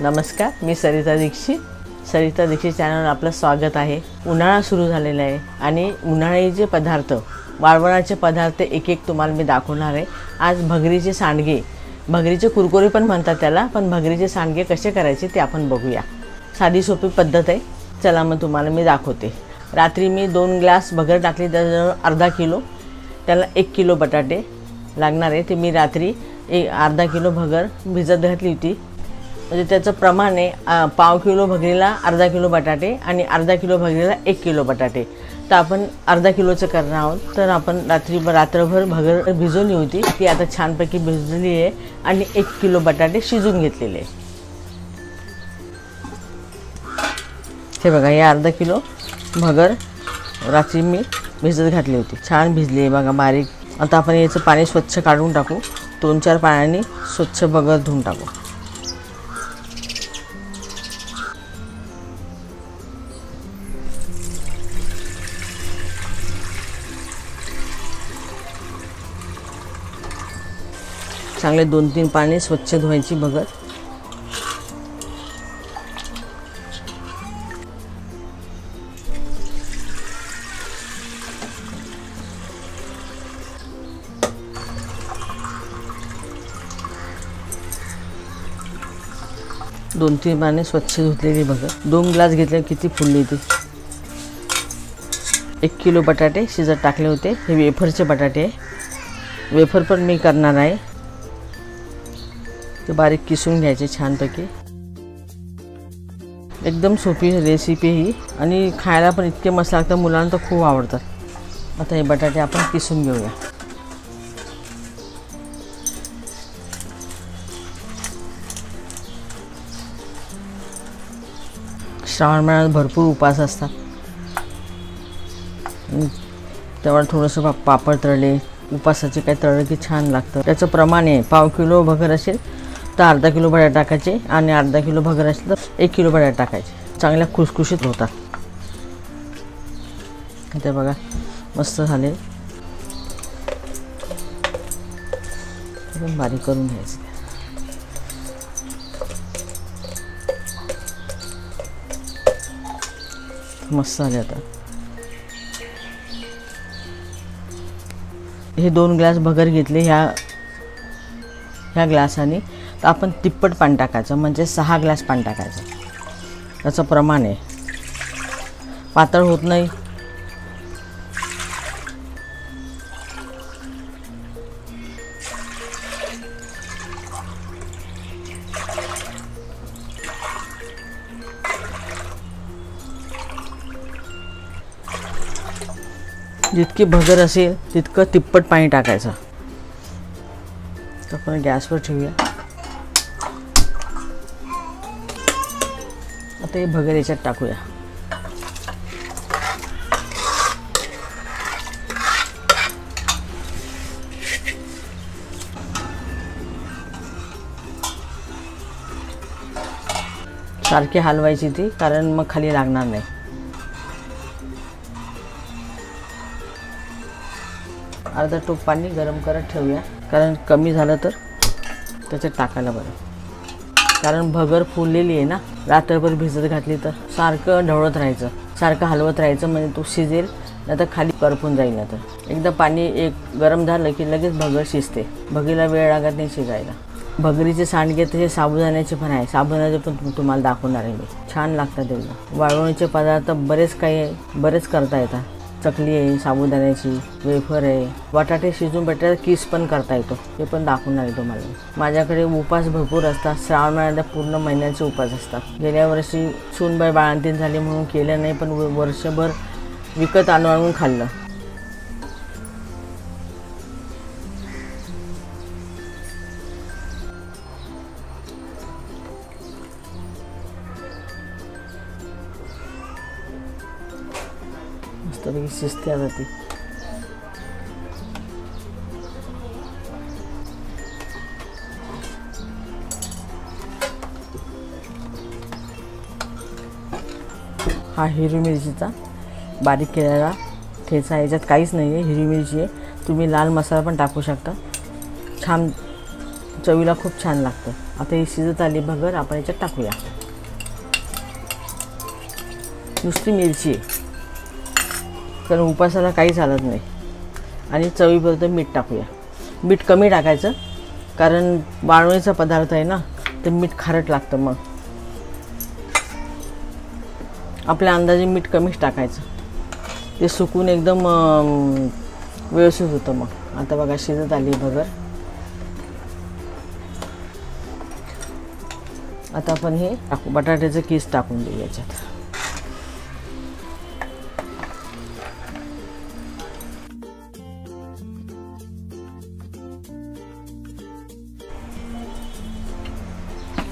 नमस्कार, मी सरिता दीक्षित. सरिता दीक्षित चॅनलवर आपलं स्वागत आहे. उन्हाळा सुरू झालेला आहे आणि उन्हाळ्याचे पदार्थ, वाळवणाचे पदार्थ एक एक तुम्हाला मी दाखवणार आहे. आज भगरीचे सांडगे, भगरीचे कुरकुरे पण म्हणतात त्याला, पण भगरीचे सांडगे कसे करायचे ते आपण बघूया. साधी सोपी पद्धत आहे. चला मग तुम्हाला मी दाखवते. रात्री मी 2 ग्लास भगर टाकली, त्याजवळ अर्धा किलो, त्याला 1 किलो बटाटे लागणार आहे. ते मी रात्री अर्धा किलो भगर भिजत घातली होती. म्हणजे त्याचं प्रमाण आहे पाव किलो भगरीला अर्धा किलो बटाटे आणि अर्धा किलो भगरीला 1 किलो बटाटे. तर आपण अर्धा किलोचं करणार आहोत. तर आपण रात्रभर भगर भिजवली होती, ती आता छानपैकी भिजलेली आहे आणि 1 किलो बटाटे शिजून घेतलेले. हे बघा, हे अर्धा किलो भगर रात्री मी भिजत घातली होती, छान भिजली आहे बघा बारीक. आता आपण याचं पाणी स्वच्छ काढून टाकू. 2-4 पाण्याने स्वच्छ भगर धुवून टाकू. चांगले 2-3 पाणी स्वच्छ धुवायची भगर. दोन 3 पाणी स्वच्छ धुतलेली भगर. 2 ग्लास घेतले, किती फुलली ती. 1 किलो बटाटे शिजत टाकले होते. हे वेफरचे बटाटे आहे. वेफर पण मी करणार आहे. ते बारीक किसून घ्यायचे छानपैकी. एकदम सोपी रेसिपी ही आणि खायला पण इतके मस्त लागतात, मुलांना तर खूप आवडतात. आता हे बटाटे आपण किसून घेऊया. श्रावण महिन्यात भरपूर उपवास असतात. तेव्हा थोडंसं पापड तळले, उपवासाचे काही तळलं की छान लागतं. त्याचं प्रमाण आहे, पाव किलो भगर असेल तर अर्धा किलो बटाटे टाकायचे आणि अर्धा किलो भगर असेल तर 1 किलो बटाटे टाकायचे. चांगल्या खुसखुशीत होतात. ते बघा मस्त झाले. बारीक करून घ्यायचे. मस्त झाले. आता हे 2 ग्लास भगर घेतले ह्या ग्लासाने, तर आपण तिप्पट पाणी टाकायचं, म्हणजे 6 ग्लास पाणी टाकायचं. त्याचं प्रमाण आहे, पातळ होत नाही. जितकी भगर असेल तितकं तिप्पट पाणी टाकायचं. तर आपण गॅसवर ठेवूया. आता हे भगर याच्यात टाकूया. सारखी हलवायची ती, कारण मग खाली लागणार नाही. अर्धा टोप पाणी गरम करत ठेवूया, कारण कमी झालं तर त्याच्यात टाकायला बरं. कारण भगर फुललेली आहे ना, रात्रभर भिजत घातली तर सारखं ढवळत राहायचं, सारखं हलवत राहायचं, म्हणजे तो शिजेल, नाही तर खाली करपून जाईल. ना तर एकदा पाणी गरम झालं की लगेच भगर शिजते. भगरीला वेळ लागत नाही शिजायला. भगरीचे सांडगे तसे साबुदाण्याचे पण आहे, साबुदाण्याचे पण तुम्हाला दाखवणार आहे मी. छान लागतात एकदम. वाळवणीचे पदार्थ बरेच करता येतात. चकली आहे साबुदाण्याची, वेफर आहे, बटाटे शिजून बटाट्याचा किस पण करता येतो, ते पण दाखवणार आहे तुम्हाला. माझ्याकडे उपास भरपूर असतात. श्रावण महिन्यात पूर्ण महिन्याचे उपास असतात. गेल्या वर्षी सूनबाई बाळंतीण झाली म्हणून केलं नाही, पण वर्षभर विकत आणून खाल्लं. मस्तपैकी शिजते आता ती. हा हिरवी मिरचीचा बारीक केलेला ठेचा आहे. याच्यात काहीच नाही आहे, हिरवी मिरची आहे. तुम्ही लाल मसाला पण टाकू शकता. छान चवीला खूप छान लागतं। आता ही शिजत आली भगर, आपण याच्यात टाकूया। नुसती मिरची आहे, कारण उपासाला काही चालत नाही। आणि चवीपुरतं मीठ टाकूया। मीठ कमी टाकायचं, कारण वाळवणीचा पदार्थ आहे ना, तर मीठ खारट लागतं। मग आपल्या अंदाजे मीठ कमीच टाकायचं, ते सुकून एकदम व्यवस्थित होतं। मग आता बघा शिजत आली भगर। आता आपण हे बटाट्याचं कीस टाकून देऊ याच्यात।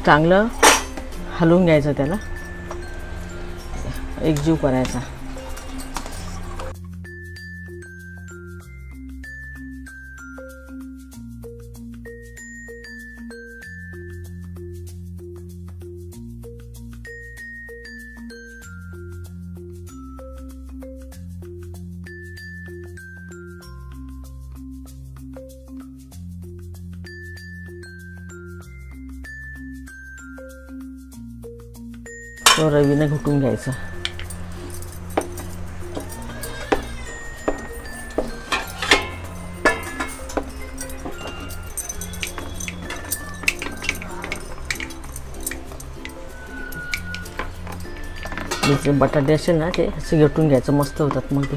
चांगलं हलवून घ्यायचं, त्याला एकजीव करायचा। तो रवीने घुटून घ्यायचा। बटाटे असेल ना, ते असे घुटून घ्यायचं, मस्त होतात मग ते।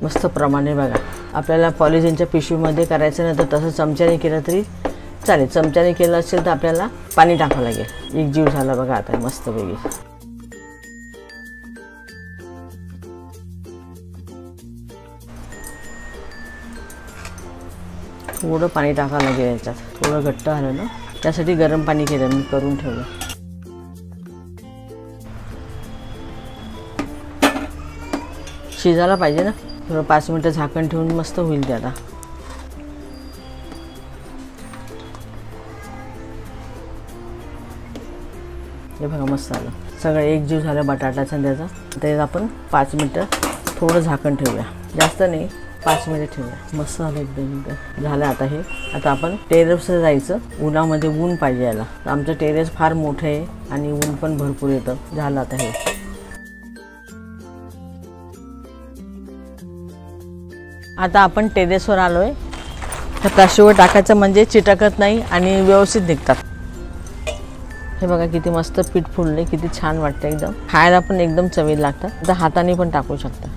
मस्त प्रमाणे बघा, आपल्याला पॉलिथिनच्या पिशवीमध्ये करायचं नाही तर तसं चमच्याने केलं तरी चालेल। चमच्याने केलं असेल तर आपल्याला पाणी टाकावं लागेल। एक जीव झाला बघा आता मस्त पैकी। थोडं पाणी टाकावं लागेल याच्यात, थोडं घट्ट झालं ना, त्यासाठी गरम पाणी केलं मी, करून ठेवलं। शिजायला पाहिजे ना, थोडं 5 मिनिटं झाकण ठेवून मस्त होईल ते। आता हे बघा मस्त झालं, सगळं एकजीव झालं बटाटाचा आणि त्याचा। ते आपण 5 मिनिटं थोडं झाकण ठेवूया, जास्त नाही, 5 मिनिटं ठेवूया। मस्त झालं एकदम झालं। आता हे आता आपण टेरेसवर जायचं, उन्हामध्ये ऊन पाहिजे याला। आमचं टेरेस फार मोठं आहे आणि ऊन पण भरपूर येतं। झालं आता हे। आता आपण टेरेसवर आलोय, तर प्लास्टिकवर टाकायचं म्हणजे चिटकत नाही आणि व्यवस्थित निघतात। हे बघा किती मस्त पीठ फुलले, किती छान वाटतं एकदम, खायला पण एकदम चवीला लागतं। आता हाताने पण टाकू शकता।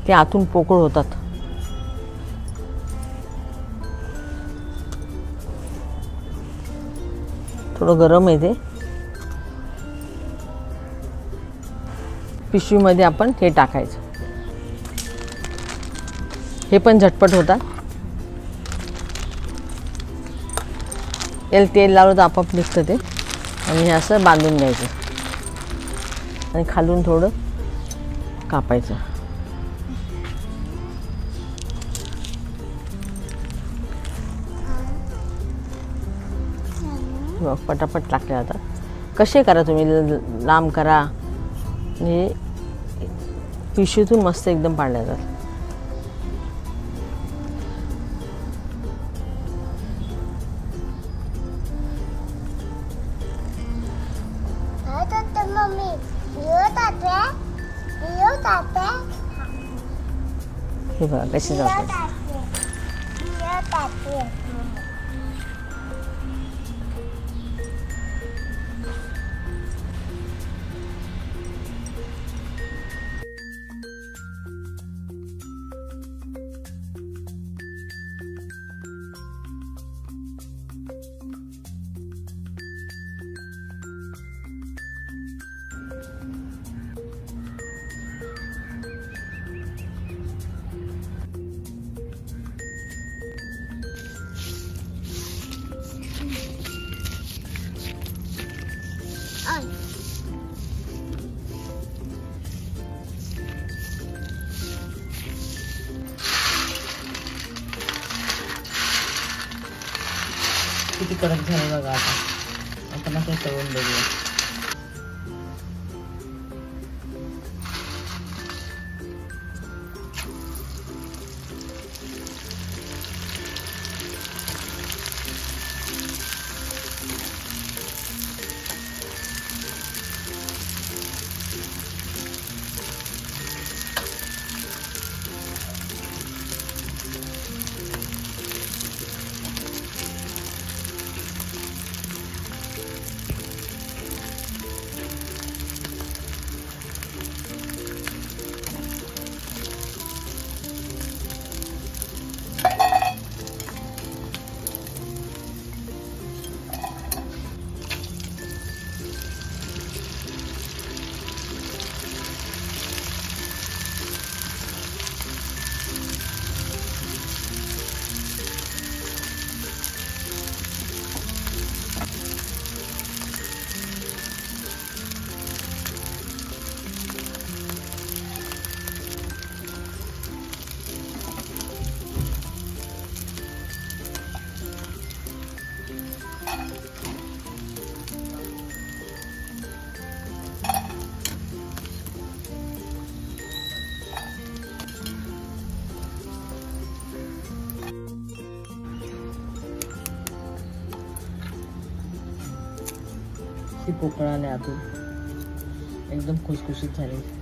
ते आतून पोकळ होतात। थोडं गरम आहे ते। पिशवीमध्ये आपण हे टाकायचं, हे पण झटपट होतात। याला तेल लावलं तर आपोआप निघतं ते। आणि हे असं बांधून घ्यायचं आणि खालून थोडं कापायचं। पटापट टाकले जातात। कसे करा तुम्ही, लांब करा, म्हणजे पिशवीतून मस्त एकदम पाडल्या जातात। हे बघा कशी जातात। किती कडक झाले बघा. आता आपण असं तळून बघूया. पोकळ आले आतून एकदम खुसखुशीत झाले.